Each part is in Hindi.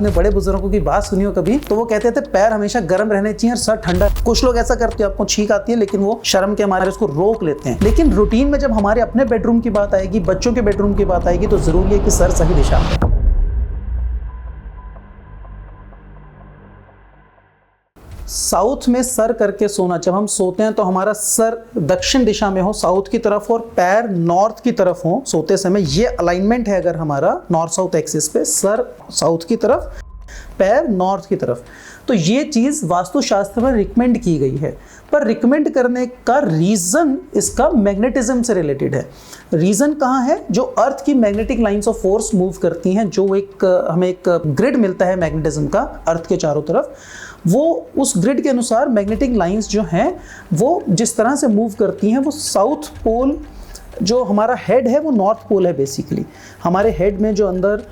आपने बड़े बुजुर्गों की बात सुनी हो कभी, तो वो कहते थे पैर हमेशा गर्म रहने चाहिए और सर ठंडा। कुछ लोग ऐसा करते हैं, आपको छींक आती है लेकिन वो शर्म के मारे उसको रोक लेते हैं। लेकिन रूटीन में जब हमारे अपने बेडरूम की बात आएगी, बच्चों के बेडरूम की बात आएगी, तो जरूरी है कि सर सही दिशा में। साउथ में सर करके सोना, जब हम सोते हैं तो हमारा सर दक्षिण दिशा में हो, साउथ की तरफ, और पैर नॉर्थ की तरफ हो सोते समय, ये अलाइनमेंट है अगर हमारा नॉर्थ साउथ एक्सिस पे, सर साउथ की तरफ, पैर नॉर्थ की तरफ, तो ये चीज़ वास्तुशास्त्र में रिकमेंड की गई है। पर रिकमेंड करने का रीज़न इसका मैग्नेटिज्म से रिलेटेड है। रीज़न कहाँ है? जो अर्थ की magnetic lines of force move करती हैं, जो हमें एक ग्रिड मिलता है मैग्नेटिज्म का अर्थ के चारों तरफ, वो उस ग्रिड के अनुसार मैग्नेटिक लाइंस जो हैं वो जिस तरह से मूव करती हैं, वो साउथ पोल, जो हमारा हेड है वो नॉर्थ पोल है। बेसिकली हमारे हेड में जो अंदर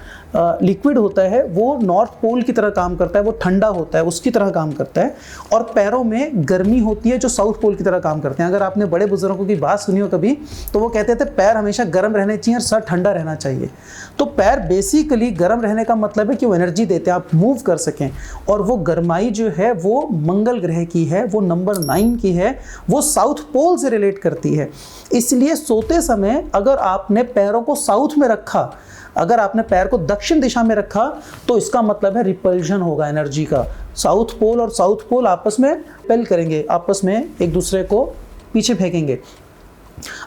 लिक्विड होता है वो नॉर्थ पोल की तरह काम करता है, वो ठंडा होता है, उसकी तरह काम करता है। और पैरों में गर्मी होती है जो साउथ पोल की तरह काम करते हैं। अगर आपने बड़े बुजुर्गों की बात सुनी हो कभी, तो वो कहते थे पैर हमेशा गर्म रहने चाहिए और सर ठंडा रहना चाहिए। तो पैर बेसिकली गर्म रहने का मतलब है कि वो एनर्जी देते हैं, आप मूव कर सकें। और वो गर्माई जो है वो मंगल ग्रह की है, वो नंबर 9 की है, वो साउथ पोल से रिलेट करती है। इसलिए सोते समय अगर आपने पैरों को साउथ में रखा, अगर आपने पैर को दक्षिण दिशा में रखा, तो इसका मतलब है रिपल्जन होगा एनर्जी का। साउथ पोल और साउथ पोल आपस में रिपेल करेंगे, आपस में एक दूसरे को पीछे फेंकेंगे।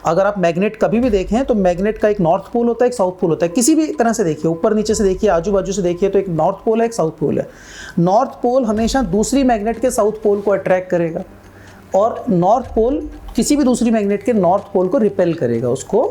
अगर आप मैग्नेट कभी भी देखें तो मैग्नेट का एक नॉर्थ पोल होता है, एक साउथ पोल होता है। किसी भी तरह से देखिए, ऊपर नीचे से देखिए, आजू बाजू से देखिए, तो एक नॉर्थ पोल है, एक साउथ पोल है। नॉर्थ पोल हमेशा दूसरी मैग्नेट के साउथ पोल को अट्रैक्ट करेगा, और नॉर्थ पोल किसी भी दूसरी मैग्नेट के नॉर्थ पोल को रिपेल करेगा, उसको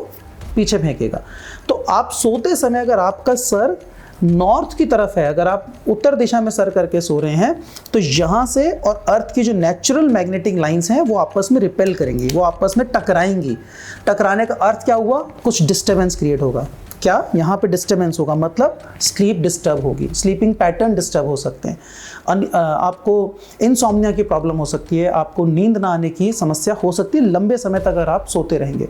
पीछे फेंकेगा। तो आप सोते समय अगर आपका सर नॉर्थ की तरफ है, अगर आप उत्तर दिशा में सर करके सो रहे हैं, तो यहाँ से और अर्थ की जो नेचुरल मैग्नेटिक लाइंस हैं वो आपस में रिपेल करेंगी, वो आपस में टकराएंगी। टकराने का अर्थ क्या हुआ? कुछ डिस्टर्बेंस क्रिएट होगा। क्या? यहाँ पे डिस्टर्बेंस होगा, मतलब स्लीप डिस्टर्ब होगी, स्लीपिंग पैटर्न डिस्टर्ब हो सकते हैं, आपको इनसोम्निया की प्रॉब्लम हो सकती है, आपको नींद ना आने की समस्या हो सकती है लंबे समय तक अगर आप सोते रहेंगे।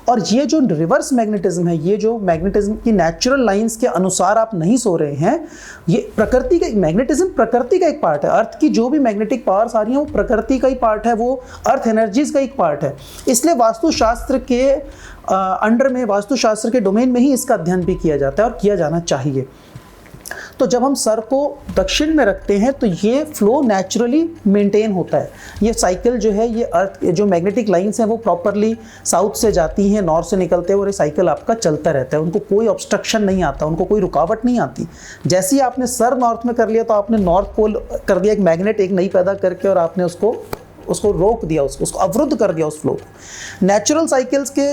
और ये जो रिवर्स मैग्नेटिज्म है, ये जो मैग्नेटिज्म की नेचुरल लाइंस के अनुसार आप नहीं सो रहे हैं, ये प्रकृति का, मैग्नेटिज्म प्रकृति का एक पार्ट है। अर्थ की जो भी मैग्नेटिक पावर्स आ रही हैं वो प्रकृति का ही पार्ट है, वो अर्थ एनर्जीज का एक पार्ट है। इसलिए वास्तुशास्त्र के अंडर में, वास्तुशास्त्र के डोमेन में ही इसका अध्ययन भी किया जाता है और किया जाना चाहिए। तो जब हम सर को दक्षिण में रखते हैं तो ये फ्लो नेचुरली मेंटेन होता है। ये साइकिल जो है, ये अर्थ जो मैग्नेटिक लाइंस हैं वो प्रॉपरली साउथ से जाती हैं, नॉर्थ से निकलते हैं, और ये साइकिल आपका चलता रहता है। उनको कोई ऑब्स्ट्रक्शन नहीं आता, उनको कोई रुकावट नहीं आती। जैसे ही आपने सर नॉर्थ में कर लिया तो आपने नॉर्थ पोल कर दिया, एक मैग्नेट एक नई पैदा करके, और आपने उसको रोक दिया, उसको अवरुद्ध कर दिया, उस फ्लो को। नेचुरल साइकिल्स के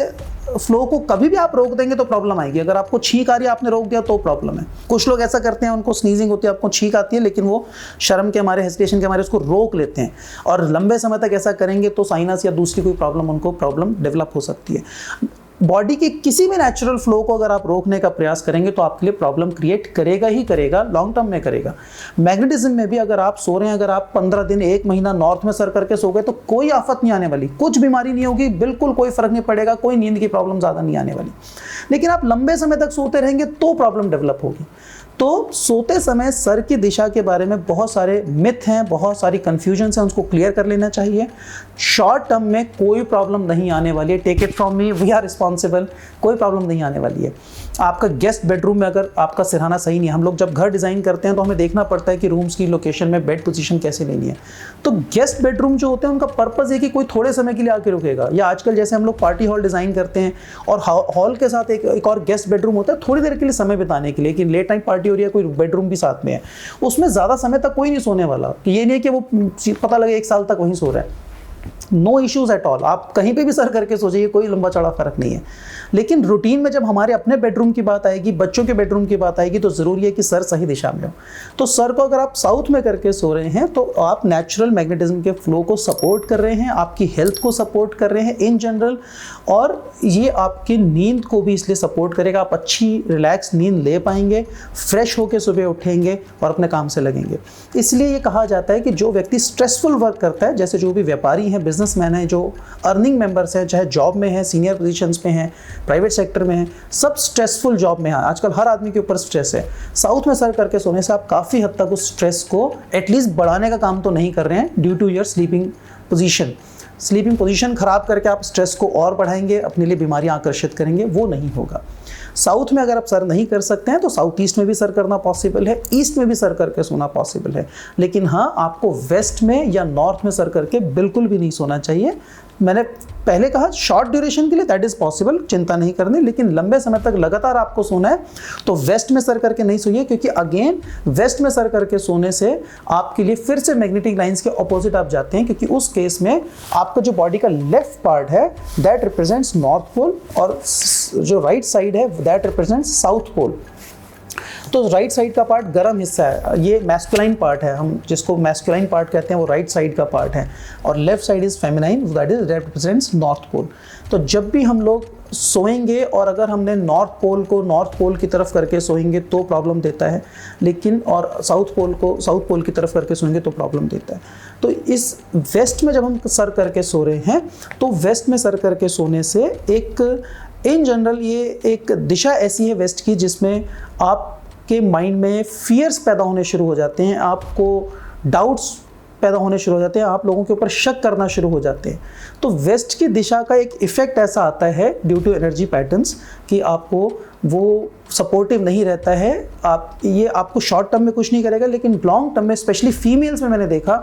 फ्लो को कभी भी आप रोक देंगे तो प्रॉब्लम आएगी। अगर आपको छींक आ रही है, आपने रोक दिया तो प्रॉब्लम है। कुछ लोग ऐसा करते हैं, उनको स्नीजिंग होती है, आपको छींक आती है, लेकिन वो शर्म के हमारे, हेजिटेशन के हमारे उसको रोक लेते हैं, और लंबे समय तक ऐसा करेंगे तो साइनस या दूसरी कोई प्रॉब्लम, उनको प्रॉब्लम डेवलप हो सकती है। बॉडी के किसी भी नेचुरल फ्लो को अगर आप रोकने का प्रयास करेंगे तो आपके लिए प्रॉब्लम क्रिएट करेगा ही करेगा, लॉन्ग टर्म में करेगा। मैग्नेटिज्म में भी अगर आप सो रहे हैं, अगर आप 15 दिन 1 महीना नॉर्थ में सर करके सो गए तो कोई आफत नहीं आने वाली, कुछ बीमारी नहीं होगी, बिल्कुल कोई फर्क नहीं पड़ेगा, कोई नींद की प्रॉब्लम ज़्यादा नहीं आने वाली। लेकिन आप लंबे समय तक सोते रहेंगे तो प्रॉब्लम डेवलप होगी। तो सोते समय सर की दिशा के बारे में बहुत सारे मिथ हैं, बहुत सारी कन्फ्यूजन्स हैं, उसको क्लियर कर लेना चाहिए। शॉर्ट टर्म में कोई प्रॉब्लम नहीं आने वाली है, take it from me, we are responsible, कोई प्रॉब्लम नहीं आने वाली है। आपका गेस्ट बेडरूम में अगर आपका सिरहाना सही नहीं है, हम लोग जब घर डिज़ाइन करते हैं तो हमें देखना पड़ता है कि रूम्स की लोकेशन में बेड पोजीशन कैसे लेनी है। तो गेस्ट बेडरूम जो होते हैं उनका पर्पज़ है कि कोई थोड़े समय के लिए आके रुकेगा, या आजकल जैसे हम लोग पार्टी हॉल डिज़ाइन करते हैं और हॉल के साथ एक और गेस्ट बेडरूम होता है थोड़ी देर के लिए समय बिताने के लिए, कि लेट नाइट पार्टी हो रही है, कोई बेडरूम भी साथ में है, उसमें ज़्यादा समय तक कोई नहीं सोने वाला। ये नहीं है कि वो पता लगे 1 साल तक वहीं सो रहा है। नो इश्यूज एट ऑल, आप कहीं पे भी सर करके सो जाइए, कोई लंबा चौड़ा फर्क नहीं है। लेकिन रूटीन में जब हमारे अपने बेडरूम की बात आएगी, बच्चों के बेडरूम की बात आएगी, तो ज़रूरी है कि सर सही दिशा में हो। तो सर को अगर आप साउथ में करके सो रहे हैं तो आप नेचुरल मैग्नेटिज्म के फ्लो को सपोर्ट कर रहे हैं, आपकी हेल्थ को सपोर्ट कर रहे हैं इन जनरल, और ये आपकी नींद को भी इसलिए सपोर्ट करेगा। आप अच्छी रिलैक्स नींद ले पाएंगे, फ्रेश होकर सुबह उठेंगे और अपने काम से लगेंगे। इसलिए ये कहा जाता है कि जो व्यक्ति स्ट्रेसफुल वर्क करता है, जैसे जो भी व्यापारी व्यापारी हैं, बिजनेसमैन हैं, जो अर्निंग मेंबर्स हैं, चाहे जॉब में हैं, सीनियर पोजीशंस पे हैं, प्राइवेट सेक्टर में हैं, सब स्ट्रेसफुल जॉब में हैं। आजकल हर आदमी के ऊपर स्ट्रेस है। साउथ में सर करके सोने से आप काफ़ी हद तक उस स्ट्रेस को एटलीस्ट बढ़ाने का काम तो नहीं कर रहे हैं due to your sleeping position. Sleeping position खराब करके आप स्ट्रेस को और बढ़ाएंगे, अपने लिए बीमारियां आकर्षित करेंगे, वो नहीं होगा। साउथ में अगर आप सर नहीं कर सकते हैं तो साउथ ईस्ट में भी सर करना पॉसिबल है, ईस्ट में भी सर करके सोना पॉसिबल है। लेकिन हाँ, आपको वेस्ट में या नॉर्थ में सर करके बिल्कुल भी नहीं सोना चाहिए। मैंने पहले कहा शॉर्ट ड्यूरेशन के लिए दैट इज़ पॉसिबल, चिंता नहीं करनी, लेकिन लंबे समय तक लगातार आपको सोना है तो वेस्ट में सर करके नहीं सोइए, क्योंकि अगेन वेस्ट में सर करके सोने से आपके लिए फिर से मैग्नेटिक लाइंस के ऑपोजिट आप जाते हैं, क्योंकि उस केस में आपका जो बॉडी का लेफ्ट पार्ट है दैट रिप्रेजेंट्स नॉर्थ पोल और जो राइट साइड है दैट रिप्रेजेंट्स साउथ पोल। तो राइट साइड का पार्ट गर्म हिस्सा है, ये मैस्कुलाइन पार्ट है, हम जिसको मैस्कुलाइन पार्ट कहते हैं वो राइट साइड का पार्ट है, और left side is feminine, that is represents north pole. तो जब भी हम लोग सोएंगे और अगर हमने नॉर्थ पोल को नॉर्थ पोल की तरफ करके सोएंगे तो प्रॉब्लम देता है, लेकिन और साउथ पोल को साउथ पोल की तरफ करके सोएंगे तो प्रॉब्लम देता है। तो इस वेस्ट में जब हम सर करके सो रहे हैं तो वेस्ट में सर करके सोने से एक इन जनरल ये एक दिशा ऐसी है वेस्ट की जिसमें आपके माइंड में फियर्स पैदा होने शुरू हो जाते हैं, आपको डाउट्स पैदा होने शुरू हो जाते हैं, आप लोगों के ऊपर शक करना शुरू हो जाते हैं। तो वेस्ट की दिशा का एक इफ़ेक्ट ऐसा आता है ड्यू टू एनर्जी पैटर्न्स कि आपको वो सपोर्टिव नहीं रहता है। ये आपको शॉर्ट टर्म में कुछ नहीं करेगा, लेकिन लॉन्ग टर्म में स्पेशली फीमेल्स में मैंने देखा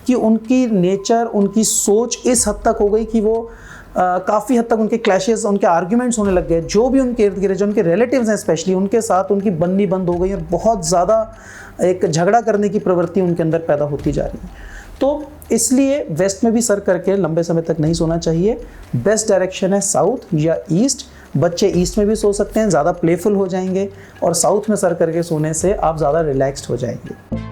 कि उनकी नेचर, उनकी सोच इस हद तक हो गई कि वो काफ़ी हद तक उनके क्लैशेस, उनके आर्ग्यूमेंट्स होने लग गए। जो भी उनके इर्द गिर्द जो उनके रिलेटिव्स हैं स्पेशली, उनके साथ उनकी बननी बंद हो गई और बहुत ज़्यादा एक झगड़ा करने की प्रवृत्ति उनके अंदर पैदा होती जा रही है। तो इसलिए वेस्ट में भी सर करके लंबे समय तक नहीं सोना चाहिए। बेस्ट डायरेक्शन है साउथ या ईस्ट। बच्चे ईस्ट में भी सो सकते हैं, ज़्यादा प्लेफुल हो जाएंगे, और साउथ में सर करके सोने से आप ज़्यादा रिलैक्स्ड हो जाएंगे।